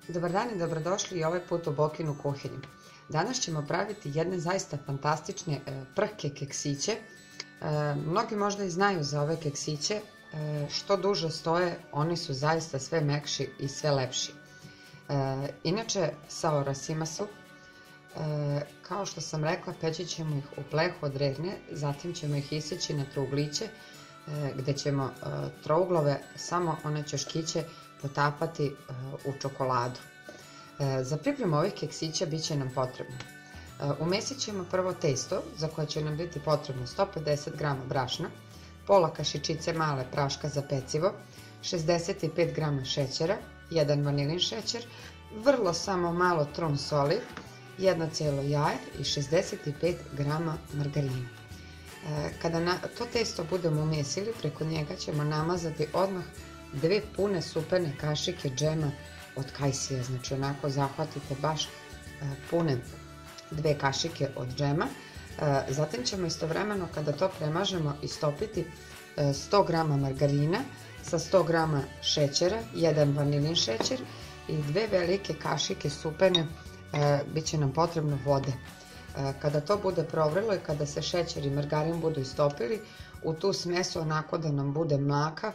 Dobar dan i dobrodošli i ovaj put u Bokinu kuhinju. Danas ćemo praviti jedne zaista fantastične prhke keksiće. Mnogi možda i znaju za ove keksiće, što duže stoje oni su zaista sve mekši i sve lepši. Inače sa orasima su, kao što sam rekla, peći ćemo ih u plehu od rerne, zatim ćemo ih iseći na trougliće gdje ćemo trouglove, samo one ćoškiće, potapati u čokoladu. Za pripremu ovih keksića bit će nam potrebno. Umesit ćemo prvo testo za koje će nam biti potrebno 150 g brašna, pola kašičice male praška za pecivo, 65 g šećera, 1 vanilin šećer, vrlo samo malo trun soli, 1 cijelo jaje i 65 g margarina. Kada to testo budemo umesili, preko njega ćemo namazati odmah 2 pune supene kašike džema od kajsija, znači onako zahvatite baš pune 2 kašike od džema. Zatim ćemo istovremeno kada to premažemo istopiti 100 g margarina sa 100 g šećera, 1 vanilin šećer i 2 velike kašike supene, bit će nam potrebno vode. Kada to bude provrelo i kada se šećer i margarin budu istopili, u tu smesu onako da nam bude mlaka,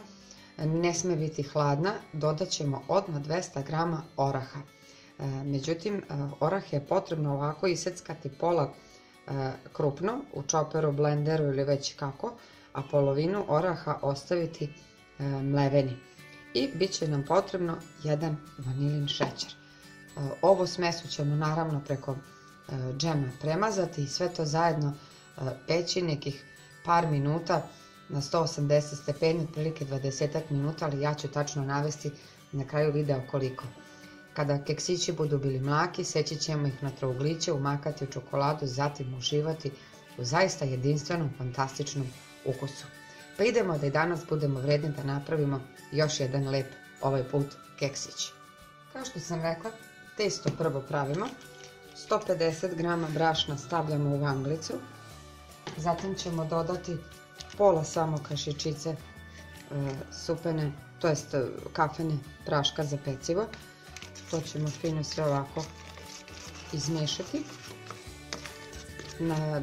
ne sme biti hladna, dodat ćemo odmah 200 g oraha. Međutim, orah je potrebno ovako iseckati pola krupno u čoperu, blenderu ili već kako, a polovinu oraha ostaviti mleveni. I bit će nam potrebno 1 vanilin šećer. Ovu smesu ćemo naravno preko džema premazati i sve to zajedno peći nekih par minuta na 180 stepeni, otprilike 20 minuta, ali ja ću tačno navesti na kraju videa koliko. Kada keksići budu bili mlaki, seći ćemo ih na trougliće, umakati u čokoladu, zatim uživati u zaista jedinstvenom, fantastičnom ukusu. Pa idemo da i danas budemo vredni da napravimo još jedan lep, ovaj put, keksić. Kao što sam rekla, testo prvo pravimo. 150 g brašna stavljamo u vanglicu, zatim ćemo dodati pola samo kašičice supene, to jest kafene praška za pecivo. To ćemo fino sve ovako izmiješati.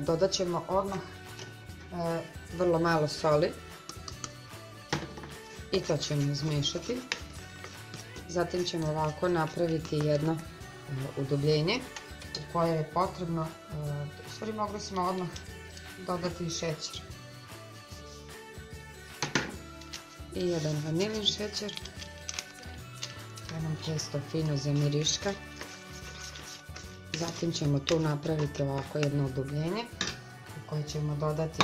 Dodat ćemo odmah vrlo malo soli i to ćemo izmiješati. Zatim ćemo ovako napraviti jedno udubljenje u koje je potrebno, u stvari mogli smo odmah dodati i šećer. I 1 vanilin šećer, da nam testo fino zamiriška. Zatim ćemo tu napraviti ovako jedno udubljenje u koje ćemo dodati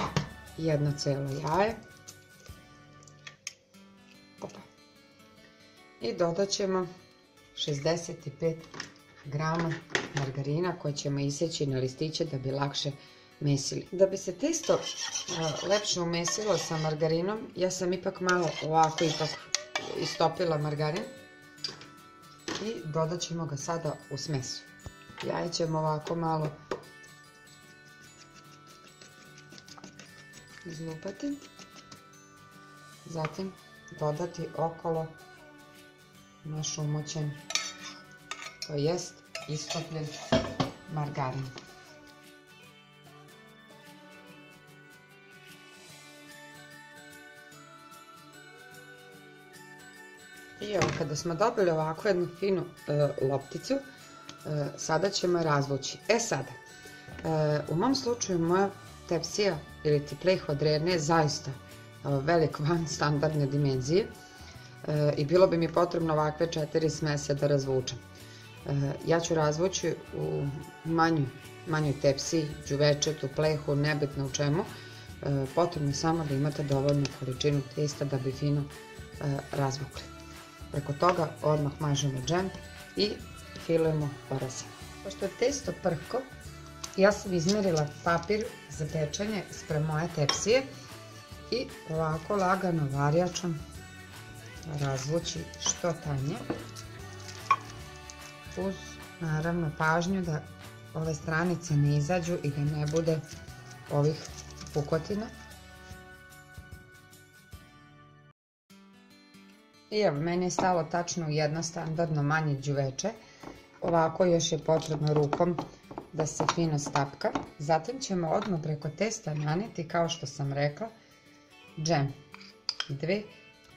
1 cijelo jaje. I dodat ćemo 65 g margarina koje ćemo iseći na listiće da bi lakše mesili. Da bi se testo lepše umesilo sa margarinom, ja sam ipak malo ovako istopila margarin i dodat ćemo ga sada u smesu. Jaje ćemo ovako malo izlupati, zatim dodati okolo naš umočen, to jest istopljen margarin. I evo, kada smo dobili ovako jednu finu lopticu, sada ćemo je razvući. Sada, u mom slučaju moja tepsija ili pleh od rerne je zaista velik, van standardne dimenzije i bilo bi mi potrebno ovakve 4 smese da razvučem. Ja ću razvući u manjoj tepsiji, đuvečetu, plehu, nebitno u čemu. Potrebno je samo da imate dovoljnu količinu testa da bi fino razvukli. Preko toga odmah mažemo džem i filujemo orasima. Pošto je testo prhko, ja sam izmjerila papir za pečenje spre moje tepsije i ovako lagano varjačom razvući što tanje, uz naravno pažnju da ove stranice ne izađu i da ne bude ovih pukotina. I evo, meni je stalo tačno u jedno standardno manje đuveče. Ovako još je potrebno rukom da se fino stapka. Zatim ćemo odmah preko testa naneti, kao što sam rekla, džem. 2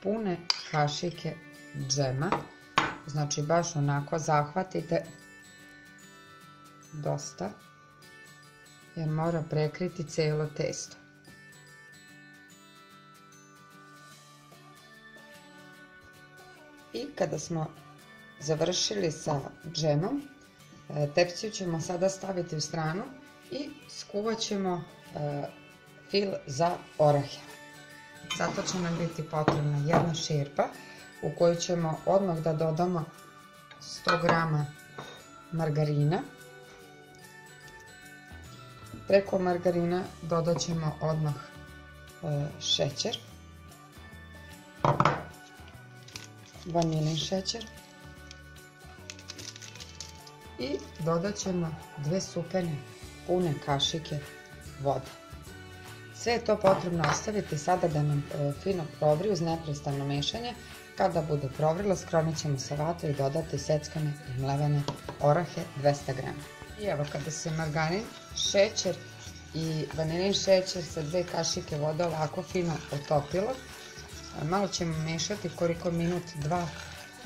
pune kašike džema. Znači baš onako zahvatite dosta, jer mora prekriti cijelo testo. I kada smo završili sa džemom, tepsiju ćemo sada staviti u stranu i skuvat ćemo fil za orahe. Zato će nam biti potrebna jedna šerpa u koju ćemo odmah da dodamo 100 g margarina. Preko margarina dodat ćemo odmah šećer, vanilin šećer i dodat ćemo 2 supene pune kašike vode. Sve je to potrebno ostaviti sada da nam fino provri uz neprestano mešanje. Kada bude provrilo, sklonit ćemo sa vatre i dodati seckane i mlevene orahe 200 g. I evo, kada se margarin, šećer i vanilin šećer sa 2 kašike vode ovako fino otopilo, malo ćemo mešati koliko minut, 2,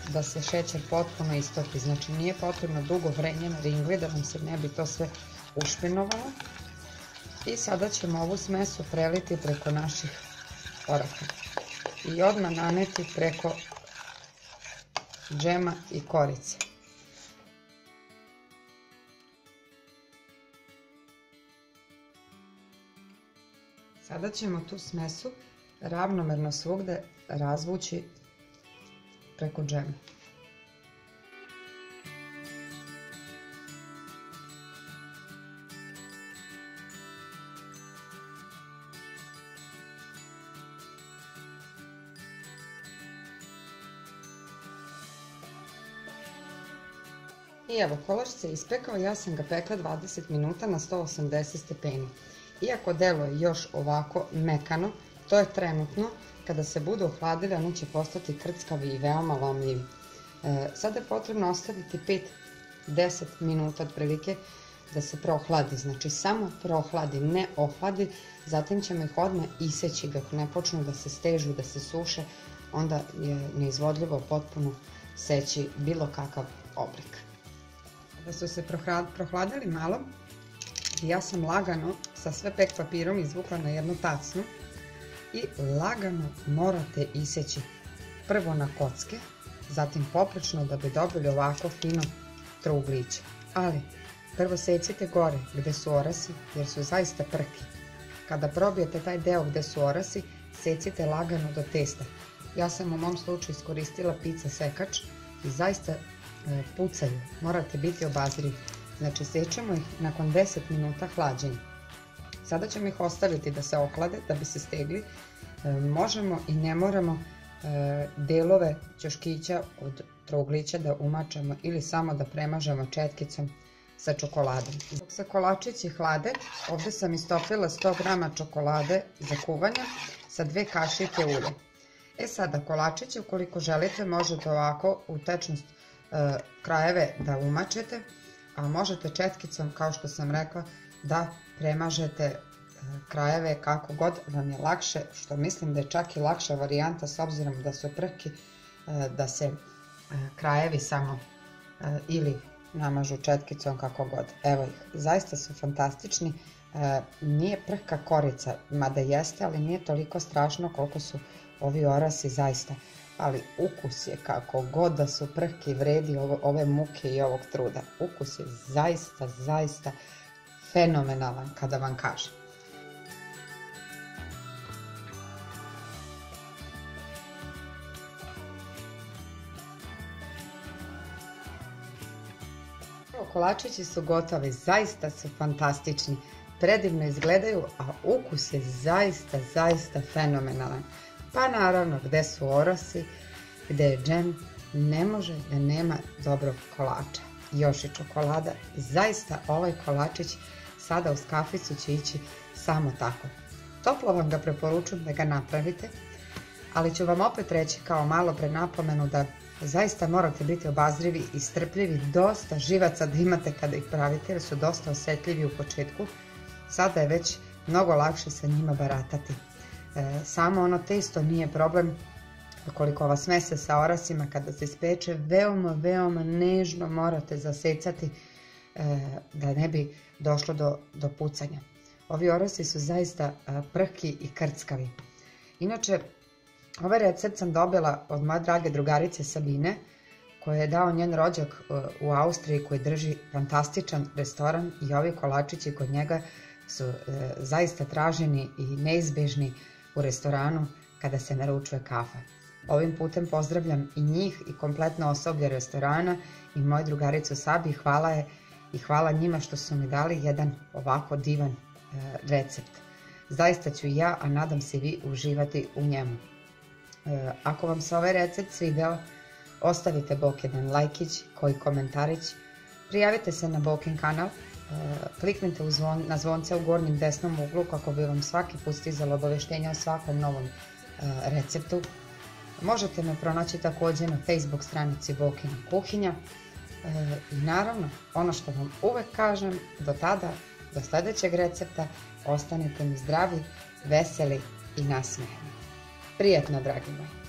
da se šećer potpuno istopi. Znači nije potrebno dugo vrenje na ringli da nam se ne bi to sve ušpinovalo. I sada ćemo ovu smesu preliti preko naših oraha i odmah naneti preko džema i korice. Sada ćemo tu smesu ravnomerno svugde razvući preko džema. I evo, kolač se ispekao, ja sam ga pekla 20 minuta na 180 stepeni. Iako deluje još ovako mekano, to je trenutno. Kada se budu ohladili, oni će postati krckavi i veoma lomljivi. Sada je potrebno ostaviti 5-10 minuta otprilike da se prohladi. Znači samo prohladi, ne ohladi. Zatim ćemo ih odmah iseći dok ne počnu da se stežu, da se suše. Onda je neizvodljivo potpuno seći bilo kakav oblik. Da su se prohladili malo, ja sam lagano sa sve pek papirom izvukla na jednu tacnu i lagano morate iseći prvo na kocke, zatim poprečno da bi dobili ovako fino trougliće. Ali prvo secite gore gde su orasi jer su zaista prki. Kada probijete taj deo gde su orasi, secite lagano do testa. Ja sam u mom slučaju iskoristila pizza sekač i zaista pucaju, morate biti obazrivi. Znači sečemo ih nakon 10 minuta hlađenja. Sada ćemo ih ostaviti da se ohlade, da bi se stegli. Možemo i ne moramo delove ćoškića od trouglića da umačamo ili samo da premažemo četkicom sa čokoladom. Dok se kolačići hlade, ovdje sam istopila 100 g čokolade za kuvanje sa 2 kašike ulja. Sada kolačiće, ukoliko želite, možete ovako u tečnost krajeve da umačete, a možete četkicom, kao što sam rekla, da premažete krajeve kako god vam je lakše, što mislim da je čak i lakša varijanta s obzirom da su prki, da se krajevi samo ili namažu četkicom kako god. Evo ih, zaista su fantastični, nije prka korica, mada jeste, ali nije toliko strašno koliko su ovi orasi zaista. Ali ukus je, kako god da su prki, vredi ove muke i ovog truda. Ukus je zaista fenomenalan, kada vam kažem. Kolačići su gotovi, zaista su fantastični, predivno izgledaju, a ukus je zaista fenomenalan. Pa naravno, gde su orasi, gde je džem, ne može da nema dobrog kolača. Još i čokolada, zaista ovaj kolačić sada uz kaficu će ići samo tako. Toplo vam ga preporučujem da ga napravite, ali ću vam opet reći kao malo pre napomenu da zaista morate biti obazrivi i strpljivi, dosta živaca da imate kada ih pravite jer su dosta osjetljivi u početku. Sada je već mnogo lakše sa njima baratati. Samo ono testo nije problem. Ukoliko ova smese sa orasima kada se ispeče, veoma nežno morate zasecati da ne bi došlo do pucanja. Ovi orasi su zaista prhki i krckavi. Inače, ovaj recept sam dobila od moje drage drugarice Sabine, koje je dao njen rođak u Austriji koji drži fantastičan restoran i ovi kolačići kod njega su zaista traženi i neizbežni u restoranu kada se naručuje kafa. Ovim putem pozdravljam i njih i kompletno osoblje restorana i moju drugaricu Sabi, hvala njima što su mi dali jedan ovako divan recept. Zaista ću i ja, a nadam se i vi, uživati u njemu. Ako vam se ovaj recept svideo, ostavite Bok jedan lajkić, koji komentarić, prijavite se na Bokin kanal, kliknite na zvonce u gornjem desnom uglu kako bi vam svaki put stizalo obaveštenja o svakom novom receptu. Možete me pronaći također na Facebook stranici Bokina kuhinja i naravno ono što vam uvek kažem, do tada, do sljedećeg recepta, ostanite mi zdravi, veseli i nasmejani. Prijetno, dragi moji!